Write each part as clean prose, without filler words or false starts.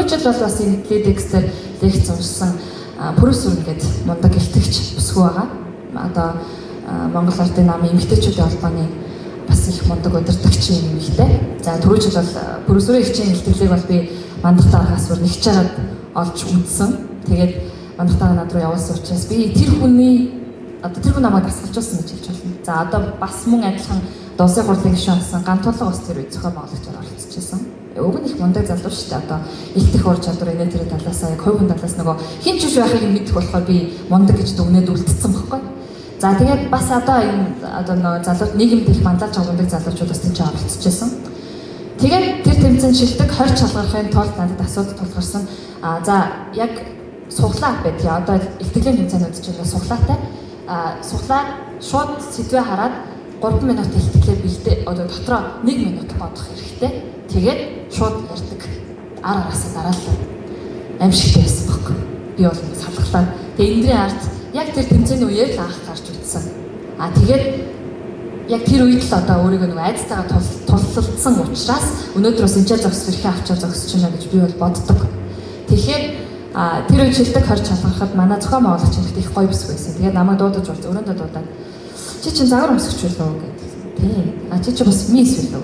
Түрүү жил бол бас энэ TEDx-дээр лекц уншсан Пүрүс Сүрэн гэдэг мундаг эртэгч бүсгүй байгаа. Одоо Монгол Ардын намын эмэгтэйчүүдийн холбооны бас их мундаг удирдагчийн эмэгтэй. За түрүү жил бол Пүрүс Сүрэн хичээн илтгэлийг бол би мандахтаагаас бүр нэгж чагаад олж үзсэн. Тэгээд мандахтаага над руу явуулсан учраас би тэр хүн намайг асгалжуулсан гэж хэлж байна. За одоо бас мөн адилхан Дуусын хурлын гишүүн болсон Гантулга бас тэр үе зохион байгуулагчаар оролцож байсан. Уг нь их мундаг залуу шүү дээ. Одоо их их ур чадвар энэ тэр талаасаа яг хувийн талаас нөгөө хин ч байхыг мэдэх болохоор би мундаг гэж дүгнээд үлдсэн байхгүй. За тэгээд бас одоо энэ нөгөө залууд нийгэмд их мандалж байгаа мундаг залуучууд бас тийч оролцож байсан. Тэгээд тэр тэмцээнд шилдэг 20 чалгарахын тулд надад асуудал тулгарсан. За яг суглаа байдгийг одоо ихтгэлийн тэмцээнүүд чинь суглаатай. Суглаа шууд сэдвээ хараад 3 минут ихтгэлээ бэлдээ одоо дотроо 1 минут бодох хэрэгтэй. Тэгээд шууд ярьдаг. Араасаа дараалал амжигтай байсан байхгүй. Би бол салглаа. Тэгээд эндрийн ард яг тэр тэмцээний үеэр л анх гарч үзсэн. Тэгээд яг тэр үед л одоо өөрийгөө нэг айцтайгаа тулалдсан учраас өнөөдөр бас энэчээр зогсож ирэхээ авчаар зогсож байна гэж би бол боддог. Тэгэхээр тэр үед шилдэг 20 чалгарахад манай зохион байгуулагч их гоё бүсгүй байсан. Тэгээд намайг дуудаж болж өрөөндөө дуудаад чи чинь загвар өмсгч байлоо гэдэг. Тийм. Чи чинь бас мисс байлоо.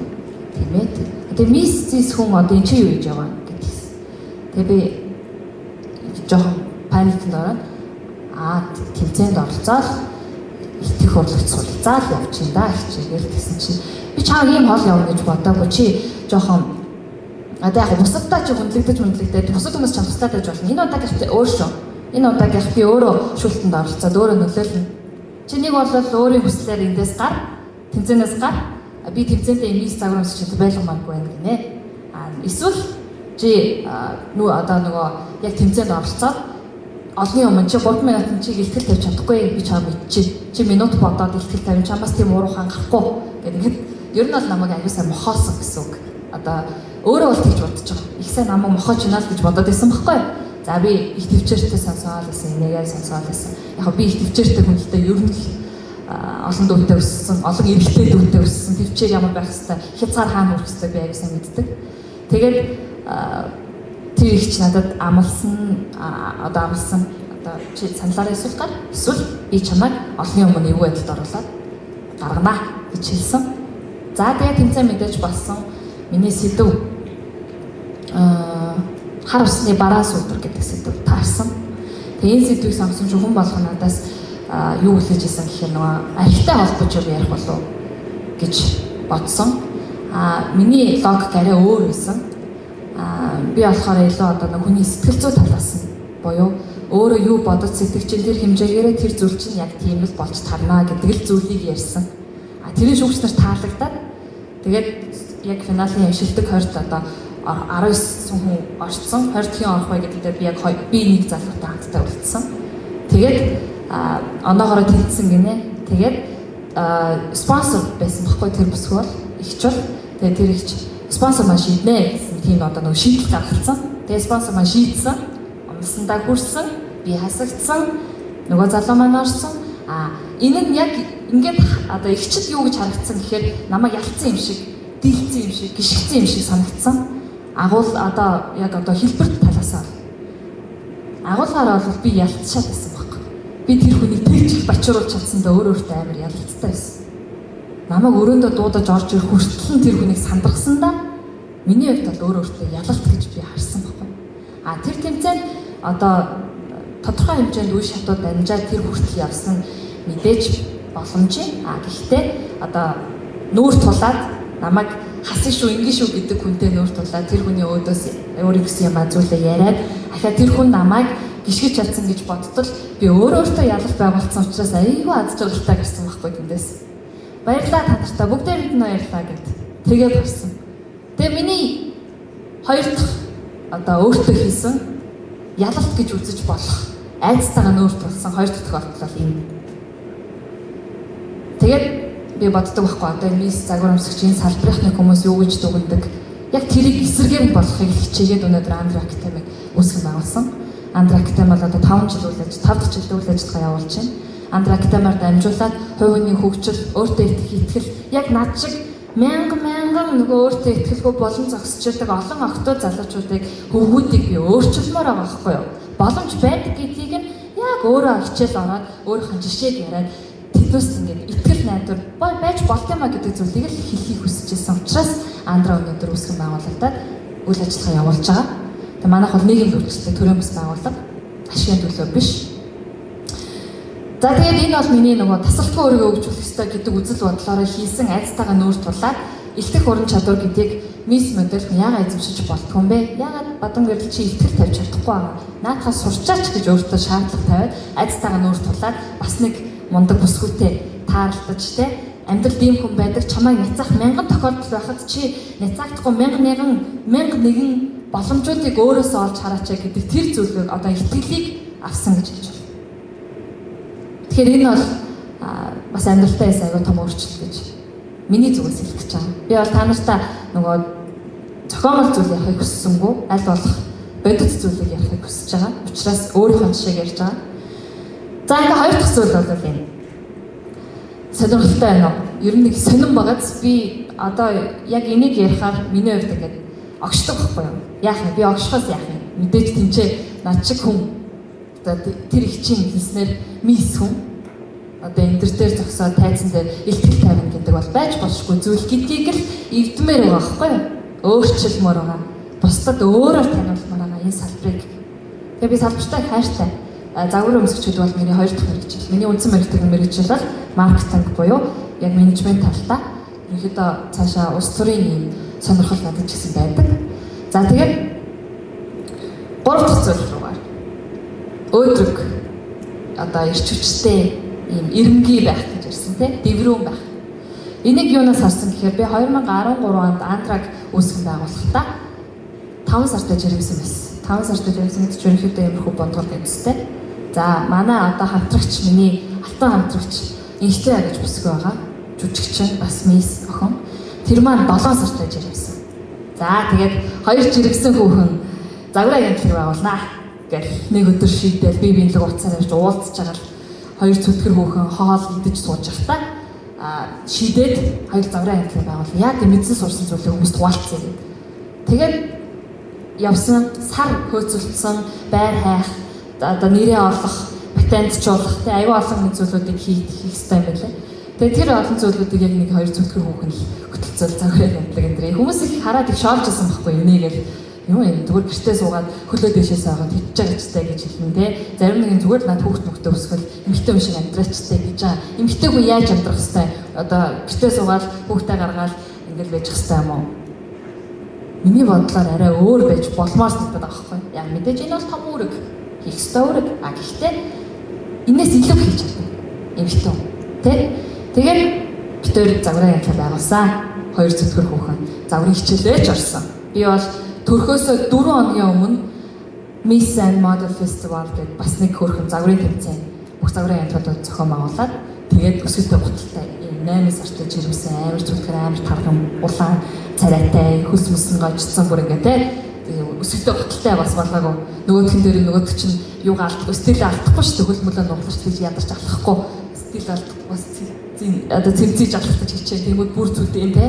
Тийм ээ. Тэгээ мисс хүн одоо энэ чи юу гэж яваа гэдгийгс. Тэгээ би жоохон паниктанд ороод тэмцээнд оролцоод их урлагч суралцаад явчихин да хичээгээл гэсэн чинь би чааг ийм хол явна гэж бодоогүй чи жоохон одоо яг бусадтай чи хүндлэгдэж бусад хүмүүс чам туслаад байж болно. Энэ удаагийнх би өөр шүү. Энэ удаагийнх би өөрөө шүүлтэнд оролцоод өөрөө нөлөөлнө. Чи нэг бол өөрийн хүслээр эндээс гар тэмцээнээс гар би тэмцээндээ мисс загвар өмсч байлгамааргүй байна гинэ. Эсвэл чи одоо нөгөө яг тэмцээнд оролцоод олны өмнө чи 3 минутын чиг ихтгэл тавьж чадахгүй би чам мэдчихэ. Чи минут бодоод ихтгэл тавин чамаас тийм уурах хангахгүй гэдэг. Ер нь бол намайг аюусаа мохоосон гэсэн үг. Одоо өөрөө бол тэгж бодож байгаа. Их сайн намайг мохоож байна л гэж бодоод байсан байхгүй юу? За би их төвчээртэй сонсоод байсан, энийгээ сонсоод байсан. Яг би их төвчээртэй хүнтэй ер нь олон дүүтэй өссөн, олон эрэгтэй дүүтэй өссөн. Төвчээр ямар байх хэвээр, хязгаар хаана хүрэх хэвээр би аюусаа мэддэг. Тэгээд тэр ихч надад амлсан одоо чи саналаараа эсвэл гар эсвэл би чамайг олонний өмнө эвгүй байдалд оруулаад гаргана гэж хэлсэн. За тэгээд тэмцээн мэдээж болсон. Миний сэдв хар усны бараас өдөр гэдэг сэдв таарсан. Тэгээд энэ сэдвийг сонгосон ч хүн болгоо надаас юу хүлээж исэн гэхээр нөгөө архитай холбож ярих болов гэж бодсон. Миний логик арай өөр байсан. Би болохоор илүү одоо нэг хүний сэтгэл зүй талаас нь буюу өөрөө юу бодож сэтгэж чинь тэр хэмжээгээрээ тэр зүйл чинь яг тийм л болж тарнаа гэдэг л зүйлийг ярьсан. Тэрийн шүүгч нар таалагдаад тэгээд яг финалийн шилдэг 20-т одоо 19 хүн орцсон 20-ийн орох бай гэдэгтээ би яг би нэг залуутай хамтдаа үлдсэн. Тэгээд оноогоороо тэнцсэн гинэ. Тэгээд спонсор байсан байхгүй тэр бүсгүй бол ихч бол тэгээд тэр ихч спонсор маань шийднэ гэсэн тийм одоо нэг шийдэл гаргацсан. Тэгээд спонсор маань шийдсэн. Амсандаа хүрсэн. Би хасагдсан. Нөгөө залуу маань орсон. Энэ нь яг ингээд одоо ихчд юу гэж харагдсан гэхээр намайг ялцсан юм шиг, дийлцсэн юм шиг, гიშгцсэн юм шиг санагдсан. Агуул одоо яг одоо хэлбэрт талаасаа. Агуулгаараа бол би ялцшаад байсан байхгүй. Би тэр хүнийг тэгж их бачруулж чадсандаа өөртөө амар ялцтай байсан. Намайг өрөөндөө дуудаж орж ирэх хүртэл тэр хүнийг сандрахсандаа миний хувьд бол өөртөө ялалт гэж би харсан байхгүй. Тэр тэмцээнд одоо тодорхой хэмжээнд үе шатууд амжаад тэр хүртэл явсан мэдээж боломжийн. Гэхдээ одоо нүүр тулаад намайг хасан шүү, ингэ шүү гэдэг хүнтэй нүүр тулаад тэр хүний өөдөөс өөрийн гэсэн юм зүйлээ яриад ахаа тэр хүн намайг гიშгэж чадсан гэж бодтол би өөртөө ялалт байгуулсан учраас айгүй аз жаргалтай гарсан байхгүй тэндээс. Баярлалаа та нартай бүгдээрэнд нь баярлалаа гэд тэгээд гарсан. Тэгээ миний хоёр дахь одоо өөртөө хийсэн ялалт гэж үзэж болох айцтайгаа нүүр тулсан хоёр дахь тохиолдол юм. Тэгээд би боддог байхгүй одоо энэ мисс загвар өмсгчийн салбарынхны хүмүүс юу гэж дүгндэг. Яг тэрийг эсэргээр болохыг хичээгээд өнөөдөр Андре Академиг үүсгэн байгуулсан. Андре Академи бол одоо 5 жил үйл ажиллагаа явуулж байна. Андре Академиар дамжуулаад хувийн хөгжил, өөртөө итгэл яг над шиг мянган байнгын нөгөө өөртөө ихтгэлгүй болон зогсчихдаг олон охтууд залуучуудыг хөвгүүдийг би өөрчилмөр байгаа байхгүй юу? Боломж байдаг гэдгийг нь яг өөрөө хичээл ороод өөрийнхөө жишээг яриад тэднээс ингээд итгэл найдвар байж болт юм а гэдэг зүйлийг л хэлхийг хүсэж байсан учраас Андра өнөөдөр үүсгэн байгуулагдаад үйл ажиллагаа явуулж байгаа. Тэгээ манайх бол нийгэм үйлчлэлтэй төрийн бас байгууллага, ашигын төлөө биш. За тэгээд энэ бол миний нөгөө тасалбаргүй өөрийгөө хөгжүүлэх ёстой гэдэг үзэл бодлороо хийсэн айцтайгаа нүүр тулаад илтгэх уран чадвар гэдгийг мисс модель яагаад эзэмшиж болтгүй юм бэ? Яагаад бадам гэрэл чи итгэл тавьж чадахгүй байгаа? Наадхаа сурчаач гэж өөртөө шаардлага тавиад айцтайгаа нүүр тулаад бас нэг мундаг бүсгүйтэй таарлаж те амьдрал ийм хүн байдаг чамайг няцаах мянган тохиолдол байхад чи няцаагдахгүй мянга нэгэн боломжуудыг өөрөөсөө олж хараач гэдэг тэр зүйлийг одоо итгэлийг авсан гэж хэлж байна. Тэгэхээр энэ бол бас амьдралтай айгүй том өөрчлөлт гэж миний зүгээс хэлэх гэж байгаа. Би бол та нартай нөгөө зохиомжтой зүйл ярихыг хүссэнгүй, аль болох бодит зүйлийг ярихыг хүсэж байгаа. Учираас өөрийнхөө жишээг ярьж байгаа. За ингээ хоёр дахь зүйл бол энэ. Сонирхолтой байна уу? Ер нь нэг сонирн байгааз би одоо яг энийг ярихаар миний хувьд ингээд огшдог байхгүй юу? Яах вэ? Би огшхоос яах вэ? Мэдээж тэнцээ над шиг хүн одоо тэр их чинь хэлснээр мисс хүн одоо энэ дээр зогсоод тайзан дээр илтгэл тавина гэдэг бол байж болшгүй зүйл гэдгийг л эвдмээр байгаа байхгүй юу? Өөрчлөлмөр байгаа. Бусдад өөрөөр таниулмаар байгаа энэ салбарыг. Тэгээ би салбартай хайртай. Загвар өмсгчүүд бол миний хоёр дахь мэргэжил. Миний үндсэн мэргэжил бол маркетинг буюу яг менежмент талтай. Ерөнхийдөө цаашаа улс төрийн ийм сонирхол надад ч гэсэн байдаг. За тэгээд гурав дахь зүйл руугаар өөдрөг одоо ирч хүчтэй ийм эренхий байх гэж ирсэн тийм дэврүүн байх. Энийг юунаас харсан гэхээр би 2013 онд Андраг үүсгэн байгуулахдаа 5 сартай жирэмсэн байсан. 5 сартай жирэмсэн гэж ерөнхийдөө иймэрхүү бодлого гэдэгтэй. За манай одоо хамтрагч миний алтан хамтрагч инхтэй гэж бүсгүй байгаа. Жүжигчин бас мисс охин. Тэр маань 7 сартай жирэмсэн. За тэгээд хоёр жирэмсэн хүүхэн загвар агентлаг байгуулнаа гэж нэг өдөр шийдээд би биенлэг уцаар явж уулзж байгаа л хоёр зүтгэр хүүхэн хоол идэж сууж байхдаа шийдээд хоёр загвар агентлаг байгуулна. Яг мэдсэн сурсан зүйлээ хүмүүст хуваалцъя гэдэг. Тэгээд явсан сар хөөцөлдсөн байр хайх одоо нэрээ олох, патентчлуулах тэ аюу олон зүйлүүдийг хийх хэрэгтэй юм байна лээ. Тэгээд тэр олон зүйлүүдийг яг нэг хоёр зүтгэр хүүхэн л хөтөлцөөл загвар агентлаг энэ дэр хүмүүс их хараад их шоолж байсан байхгүй юу энийгэл юу юм зүгээр гэртээ суугаад хөлөө дэшээс аваад хичж байгаа гэжтэй гэж хэлнэ те. Зарим нэг нь зүгээр над хүүхд нөхдөд өсгөл эмхтэй юм шиг амьдраачтай гэж байгаа. Эмхтэй хүн яаж амьдрах хэвтэй? Одоо гэртээ суугаад хүүхдээ гаргаад ингээл байж хэвтэй юм уу? Миний бодлоор арай өөр байж болмоор санагдаад байгаа байхгүй. Яг мэдээж энэ бол том үүрэг. Хийх ёстой үүрэг. Гэхдээ энэс илүү хийж чадна. Эмхтэй. Тэ? Тэгээд битээр загвар агентлаг байгуулсан. Хоёр зүтгэр хүүхэн загварын хичээлээ ч орсон. Би бол төрхөөсөө 4 хоногийн өмнө Miss and Model Festival гэдэг бас нэг хөөрхөн загварын тэмцээн бүх загварын агентлагууд зохион байгуулад тэгээд өсөлтөө гуталтай 8 сартай жирэмсэн амар зүтгэр амар тархам улаан царайтай хөлс мөсөн гожсон бүр ингээ те өсөлтөө гуталтай бас болоогүй нөгөөхөн дээр нөгөөд чинь юугаа алдахгүй стил алдахгүй шүү дээ хөл мөлөө нуглаж тийж ядарч алхахгүй стил алдахгүй бас одоо цэвцээж алхах гэж хичээн тэгмүүд бүр зүтэй юм те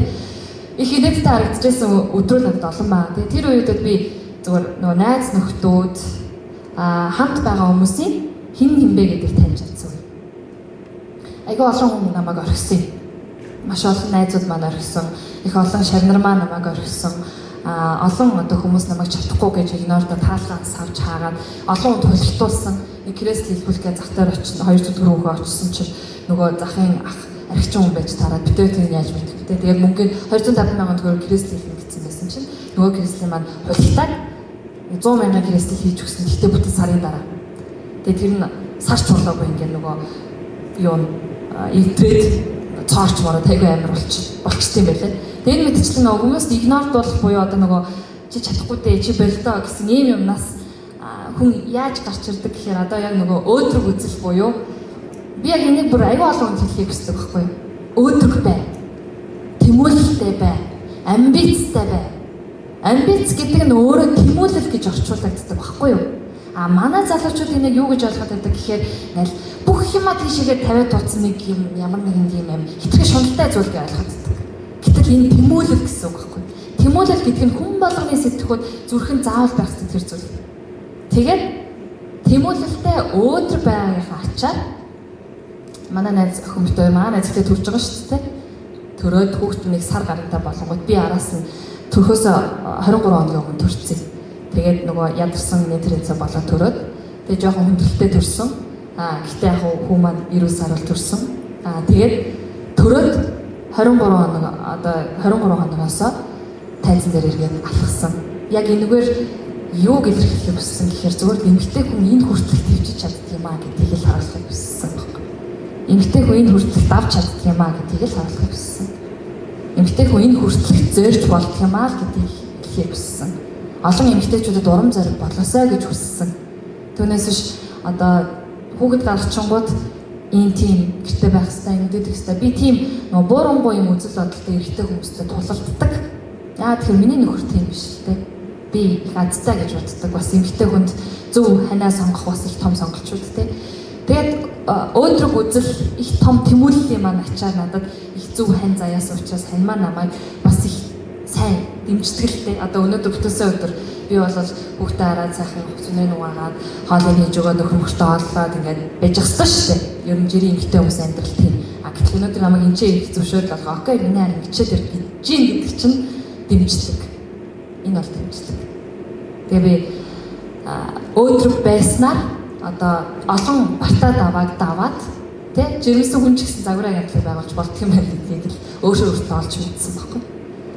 их идэвхтэй харагдчихсан өдрүүд надад олон баа. Тэгээ тэр үедээ би зүгээр нөгөө найз нөхдүүд хамт байгаа хүмүүсийн хин бэ гэдгийг таньж чадсан. Айгүй олон хүмүүс намайг орхисон. Маш олон найзууд маань орхисон. Их олон шарнар маань намайг орхисон. Олон одоо хүмүүс намайг чадахгүй гэж игнордо таалгаан савж хаагаад олон хүнд холилтуулсан. Нэг крест хэлбэлгээ зах дээр очсон. Хоёр зүтгэр хүүгээ очсон чинь нөгөө захын ах архичин хүн байж тараад битээ тэр яаж мэдэх вэ? Тэгээд мөнгөний 250 мянган төгрөг крест хийх гэсэн байсан чинь нөгөө крестийн маань хулигтаад 100 мянган крест хийж өгсөн. Гэтэ бүтэн сарын дараа. Тэгээд тэр нь сарч болоогүй ингээд нөгөө юу итрээд цаарч мороо тайгүй амир болчихсон юм байлаа. Тэгээд энэ мэдчлэн нөгөө хүмүүст игнорд болох буюу одоо нөгөө чи чадахгүй дээ чи болдоо гэсэн ийм юмнаас хүн яаж гарч ирдэг гэхээр одоо яг нөгөө өөдрөг үзэл буюу би яг энийг бүр аюу олон хүн хэлхийг хүсдэг байхгүй юу? Өөдрөг бай. Тэмүүлэлтэй бай. Амбицтай бай. Амбиц гэдэг нь өөрөө тэмүүлэл гэж орчуулагддаг байхгүй юу? Манай залуучууд энийг юу гэж ойлгоод байдаг гэхээр ингээл бүх юмаа тийшээгээ тавиад тууцсан нэг юм ямар нэгэн юм хитрхи шуналтай зүйл гэж ойлгоод байдаг. Гэтэл гэтэл энэ тэмүүлэл гэсэн үг байхгүй. Тэмүүлэл гэдэг нь хүн болгоны сэтгхүүд зүрхэн заавал байх сэтгэл зүйл. Тэгээд тэмүүлэлтэй өөдрөг байгаагийнхаа ачаар манай найз охин битүү манай найзтай төрж байгаа шүү дээ. Төрөөд хүүхэд нэг сар гарантай болонгууд би араас нь төрхөөс 23 хоногийн өмнө төрчихсөн. Тэгээд нөгөө ядарсан нэтрэнцээ болоод төрөөд тэгээд жоохон хүндрэлтэй төрсөн. Гэхдээ яг хүү маань 90 сар бол төрсөн. Тэгээд төрөөд 23 хоног одоо 23 хоногоос тайзан дээр иргээд алхсан. Яг энэгээр юу илэрхийлэх хүссэн гэхээр зөвхөн эмэгтэй хүн энэ хүртэл твжиж чаддаг юм аа гэдгийг л харуулахыг хүссэн байна. Эмэгтэй хүн энэ хүртэл давж чаддаг юм аа гэдгийг л харуулахыг хүссэн. Эмэгтэй хүн энэ хүртэл зөөрч болдох юм аа гэдгийг хэлхийг хүссэн. Олон эмэгтэйчүүдэд урам зориг болоосой гэж хүссэн. Түүнээс биш одоо хүүхэд гаргачингууд энэ тийм гэрте байх хэрэгтэй, ингэдэг хэрэгтэй. Би тийм нөгөө буурангуй юм үзэл бодолтой эрэгтэй хүмүүстэй тулалддаг. Яа тэгэхээр миний нөхөр тийм биш л дээ. Би их азтай гэж боддог. Бас эмэгтэй хүнд зөв ханаа сонгох бас их том сонголчуд те. Тэгээд өөдрөг үзэл их том тэмүүллийн маань ачаар надад их зөв хань заяас учраас хань маань намайг бас их сайн дэмждэг л дээ. Одоо өнөөдөр бүтээсэн өдөр би бол хүүхдээ хараад сайхан хүчнээ нугаагаад хоолыг хийж өгөө нөхөр мөртөө оллоод ингээд байж хэвчээ шүү дээ. Ер нь жирийн эмэгтэй хүмүүс амьдрал тийм. Гэтэл өнөөдөр намайг энэ их зөвшөөрөл болгоо. Окей, миний харин хичээл дээр гэж гэдэг чинь дэмжлэг. Энэ бол дэмжлэг. Тэгээ би өөдрөг байснаар одоо олон бартаа даваад тий жирэмсэн хүн ч гэсэн загварын агентлаг байгуулж болдох юм байна гэдгийг л өөртөө олж мэдсэн баггүй.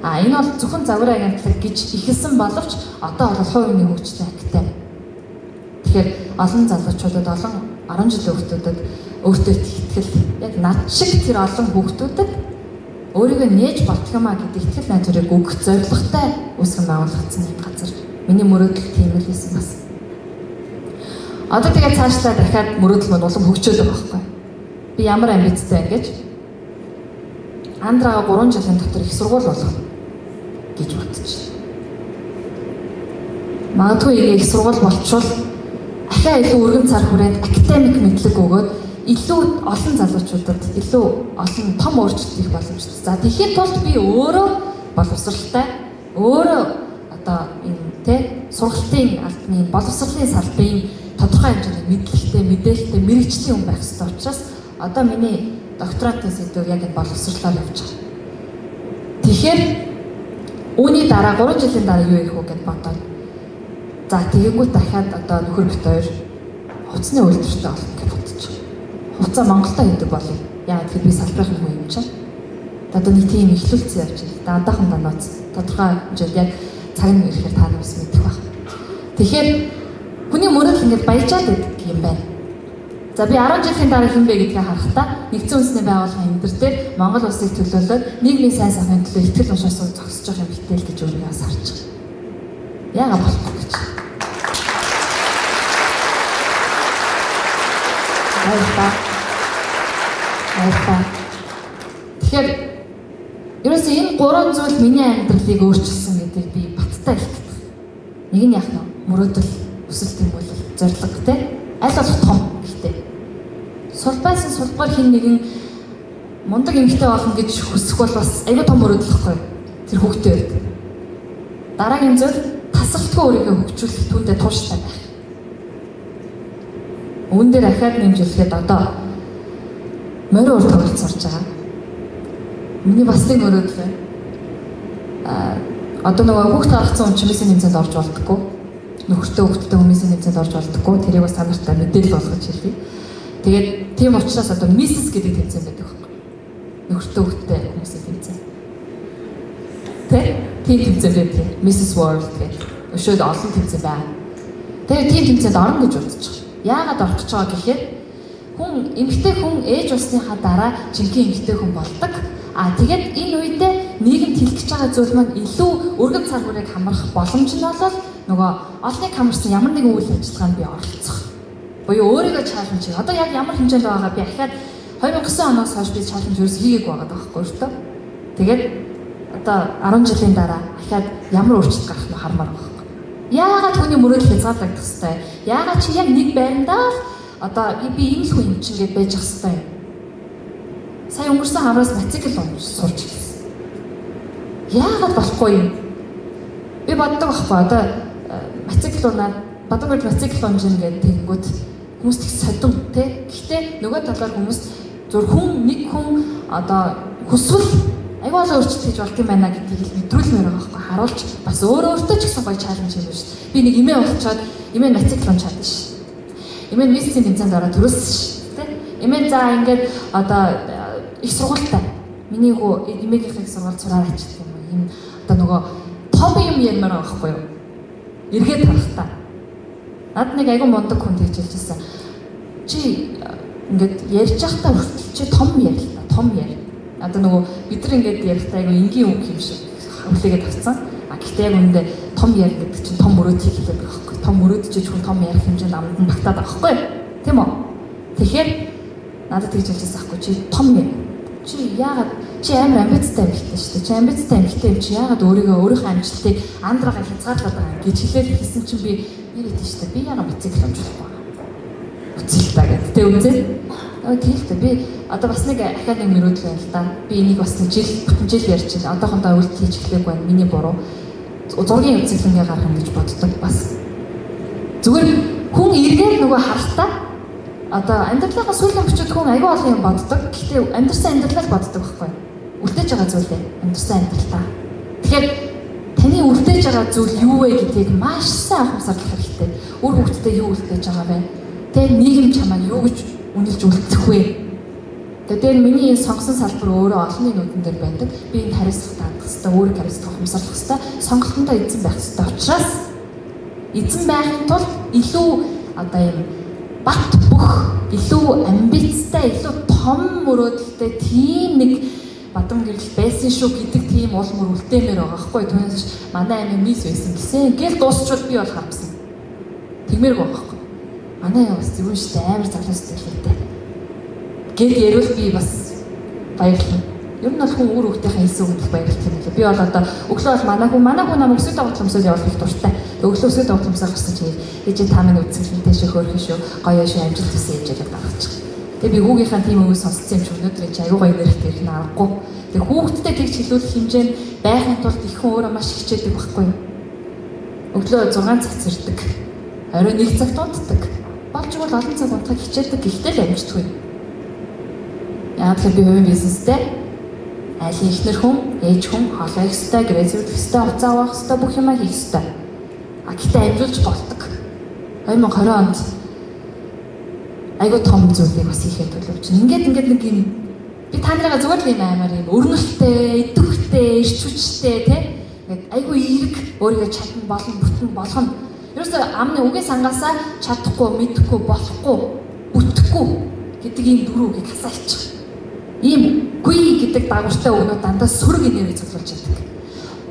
Энэ бол зөвхөн загварын агентлаг гэж ихэлсэн боловч одоо бол хувийн хүний хөгжлийн акттай. Тэгэхээр олон залуучуудад олон 10 жилийн хүүхдүүдэд өөртөө итгэл яг над шиг тэр олон хүүхдүүдэд өөрийгөө нээж болдох юмаа гэдэг итгэл найдварыг өгөх зорилготой үүсгэн байгуулагдсан юм газар. Миний мөрөөдөл тийм л байсан бас. Одоо тэгээд цаашлаа дахиад мөрөөдөл мөн улам хөгжөөл байгаа байхгүй. Би ямар амбицтай ингэж Андрага 3 жилийн дотор их сургууль болгоно гэж бодчих. Магадгүй их сургууль болчвол ахаа илүү өргөн цар хүрээнд академик мэдлэг өгөөд илүү олон залуучуудад илүү олон том өөрчлөлт хийх боломжтой. За тэгэхэд тулд би өөрөө боловсралтай өөрөө одоо энэ сургалтын албаны боловсролын салбарын тодорхой хэмжээний мэдлэгтэй, мэдээлэлтэй, мэрэгчлийн хүн байх ёстой учраас одоо миний докторантын сэдвээр яг энэ боловсролоор явж байгаа. Тэгэхээр үүний дараа 3 жилийн дараа юу хийх вэ гэж бодоод. За тэгэнгүүт дахиад одоо нөхөр бит хоёр хуцсны үйлдвэртэй болох гэж бодож байгаа. Хуцаа Монголда хийдэг болов. Яагаад гэвэл би салбарын хүн юм чинь. Одоо нэг тийм ихлүүлсэн явж байна. Даадахан данаац тодорхой хэмжээнд яг цаг нь ирэхээр та нарс мэдэх баг. Тэгэхээр хүний мөрөдөл ингэж баяжаад байдаг юм байна. За би 10 жилийн дараа хэн бэ гэдгийг харахтаа нэгдсэн үндэсний байгууллагын эндэр дээр Монгол улсыг төлөөлөөд нийгмийн сайн сайхны төлөө итгэл уншаас зогсож байгаа юм битэл гэж өөрийгөө сарж байгаа. Яагаад болохгүй гэж. Тэгэхээр ерөөсөө энэ 3 зүйл миний амьдралыг өөрчилсөн гэдэг би баттай хэлдэг. Нэг нь яах нь мөрөөдөл, өсөлт тэмүүлэл, зорилго те аль болох том гэхдээ сулбайсан сулбар хин нэгэн мундаг эмэгтэй болно гэж хүсэх бол бас аюу том мөрөөдөл гэхгүй тэр хүүхдээ байдаг. Дараагийн зүйл тасралтгүй өөрийгөө хөгжүүлэх түүндээ тууштай байх. Үүн дээр ахаад нэмжлэхэд одоо морин ур тоглолт сурж байгаа. Миний бас нэг мөрөөдөл байна. Одоо нөгөө хүүхд гаргацсан хүн чимээсийн нэмцэнд орж болдоггүй. Нөхөртэй хүүхдтэй хүмүүсийн нэмцэнд орж болдоггүй. Тэрийг бас та нартай мэдээлэл болгож хэлье. Тэгээд тийм учраас одоо миссис гэдэг тэмцээн байдаг байхгүй. Нөхөртэй хүүхдтэй хүмүүсийн тэмцээн. Тийм тэмцээн байдаг. Mrs. World гэдэг. Өшөөд олон тэмцээн байна. Тэгээд тийм тэмцээнд орно гэж бодож байгаа. Яагаад орох гэж байгаа гэхээр хүн эмэгтэй хүн ээж усныхаа дараа жинхэнэ эмэгтэй хүн болдог. Тэгээд энэ үедээ нийгэмд хэлэх гэж байгаа зүйл маань илүү өргөн цар хүрээг хамрах боломж нь бол нөгөө олныг хамарсан ямар нэгэн үйл ажиллагаанд би оролцох. Буюу өөрийгөө чаленж хийх. Одоо яг ямар хэмжээнд байгаагаа би ахаад 2009 оноос хойш би чаленж ерөөс хийгээгүй байгаа байхгүй юу? Тэгээд одоо 10 жилийн дараа ахаад ямар өөрчлөлт гарах нь хармаар байгаа. Яагаад хүний мөрөөдөл хязгаарлагдах хэвээр? Яагаад чи яг нэг байрандаа л одоо би ийм л хүн юм чинь гэж байж ах хэвээр? Сая өнгөрсөн хавраас мотоцикл сурч ирсэн. яагаад болохгүй юм? Би боддог байхгүй одоо мотоциклунаа Бадамгал мотоцикл унжин гэдэг тэгэнгүүт хүмүүс их содон тий. Гэхдээ нөгөө талаар хүмүүс зур хүн нэг хүн одоо хүсвэл аюул өөрчлөлт хийж болт юм байна гэдгийг мэдрүүлмээр байгаа байхгүй харуулж бас өөртөө ч гэсэн гоё чаленж юм шүү дээ. Би нэг имээ болчиход имээ мотоцикл унчаад ш. Имээ мисцийн тэмцээнд ороод төрүүлсэн ш. Тий. Имээ за ингээд одоо их сургуультай. Миний хүү имээгийнх их сургууль сураад ачдаг юм уу? Ийм одоо нөгөө том юм ярмаар байгаа байхгүй юу? Эргээд харахтаа. Над нэг айгүй мундаг хүн хэлжсэн. Чи ингээд ярьж байхдаа хүртэл чи том ярил та, том ярил. Одоо нөгөө бид нар ингээд ярихдаа айгүй энгийн үг юм шиг хүлээгээд авцсан. А гэхдээ яг үүндээ том ярил гэдэг чинь том мөрөөдийг хэлээд байгаа байхгүй. Том мөрөөдөж хүн том ярих хэмжээнд амд нь багтаад байгаа байхгүй. Тийм үү? Тэгэхээр надад тэгж хэлжсэн аахгүй чи том ярил. Чи яагаад чи амар амбицтай эмэгтэй шүү дээ. Чи амбицтай эмэгтэй юм чи яагаад өөрийнхөө амжилтыг андраага хязгаарлаад байгаа гэж хэлээд хэлсэн чинь би яриад шүү дээ. Би яагаад мотоцикл амжуулахгүй. Үцэлтаа гэдэг. Тэ үнэхээр тийм би одоо бас нэг ахаад нэг мөрөөдөл байна л да. Би энийг бас нэг бүтэн жил ярьж байна. Одоохондоо үйлдэл хийж эхлэхгүй байна. Миний буруу. Зургийн үцэлнгээ гаргах гэж боддог бас. Зүгээр хүн эргээд нөгөө харахтаа одоо амьдралаа сүүлийн өчигд хүн аягүй олон юм боддог. Гэхдээ амьдрсан амьдралаа боддог байхгүй. Үлдээж байгаа зүйлээ амьдрсан амьдралаа. Тэгэхээр таны үлдээж байгаа зүйл юу вэ гэдгийг маш сайн ухамсарлах хэрэгтэй. Үр хөвгтдээ юу үлдээж байгаа вэ? Тэ нийгэм чамайг юу гэж үнэлж үлдэх вэ? Тэгээд миний энэ сонгосон салбар өөрөө олонний нүдэн дээр байдаг. Би энэ хариуцлага таах хэрэгтэй, өөрийг хариуцлах ухамсарлах хэрэгтэй. Сонголтондоо эзэн байх хэрэгтэй. Учраас эзэн байхын тулд илүү одоо юм бат бөх, илүү амбицтай, илүү том мөрөөдөлтэй тийм нэг бадам гэрэл байсан шүү гэдэг тийм уул мөр үлдээмээр байгаа хгүй. Түүнээс манай амийн мис байсан гэсэн. Гэл дуусчвал би бол харсан. Тэгмээргүй байгаа хгүй. Манай яа бас зөвөн штэ амар залуус зүйлтэй. Гэл ярил би бас баярлалаа. Ер нь бол хүн өөр хүүхдийнхээ хэлсэн үг баярлалаа юм лээ. Би бол одоо өглөө бол манай хүн намайг өсвөл тоглоомсол явуулах дуртай. Өглөө өсвөл тоглоомсол гарсан чи ээж та минь үзэсгэлэнтэй шүү хөөрхөн шүү гоё шүү амжилт хүсье гэж ялаад гаргачих. Тэгээ би хүүгийнхаа тийм үгс сонсцсон юм чи өнөөдөр чи аюу гоё нэрхт ирэх нь аргагүй. Тэгээ хүүхдтэй тэгж хэлүүлэх хэмжээнд байхын тулд их хүн өөрөө маш хичээдэг байхгүй юу? Өглөө 6 цаг зэрдэг. Орой 1 цагт унтдаг. Болж бол олон цаг унтахыг хичээдэг гэхдээ л амжтгүй. Яагаад гэвэл би хувийн бизнестэй айлын ихнэр хүн, ээж хүн, хоолой их хэвээр, гэрээ зүрх хэвээр, уцаа авах хэвээр бүх юмаа хийх хэвээр. А гэхдээ амжуулж болдог. 2020 онд айгуу том зүйлийг бас хийхэд төлөвч. Ингээд нэг юм би та нарыгаа зүгээр л юм амар юм өрнөлттэй, идэвхтэй, ирч хүчтэй тий. Ингээд айгуу эерэг өөрийгөө чадна болон бүтэн болгоно. Ерөөсөө амны үгээс ангаасаа чадахгүй, мэдэхгүй, болохгүй, бүтэхгүй гэдэг ийм дөрвийг хасаачих. Ийм гүй гэдэг дагавартай өгнүүд дандаа сөрөг инээрээ цуглуулж яадаг.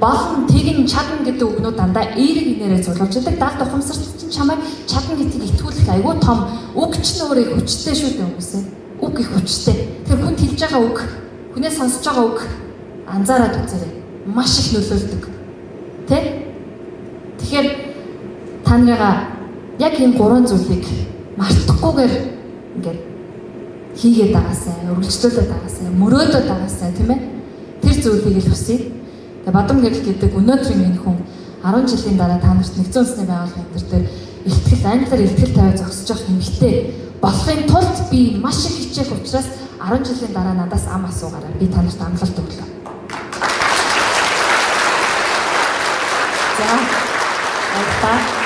Болон тэгин чадна гэдэг өгнүүд дандаа эерэг инээрээ цуглуулж яадаг. Далд ухамсарт чинь чамайг чадна гэдгийг итгүүлэх айгүй том үг чинь өөрөө хүчтэй шүү дээ хүмүүсээ. Үг их хүчтэй. Тэр хүн хэлж байгаа үг, хүнээс сонсож байгаа үг анзаараад үзээрэй. Маш их нөлөөлдөг. Тэ? Тэгэхээр та нарыгаа яг энэ гурван зүйлийг мартахгүйгээр ингээд хийгээд байгаасай, өргөжлүүлээд байгаасай, мөрөөдөд байгаасай тийм ээ. Тэр зүйлийг л хүсье. Тэгээ бадам гэрэл гэдэг өнөөдрийн энэ хүн 10 жилийн дараа та нарт нэгдсэн үндэсний байгууллагын энэ төр ихтгэл англиар ихтгэл тавиад зогсож явах эмэгтэй болохын тулд би маш их хичээх учраас 10 жилийн дараа надаас ам асуугаарай. Би та нарт амлалт өглөө. За.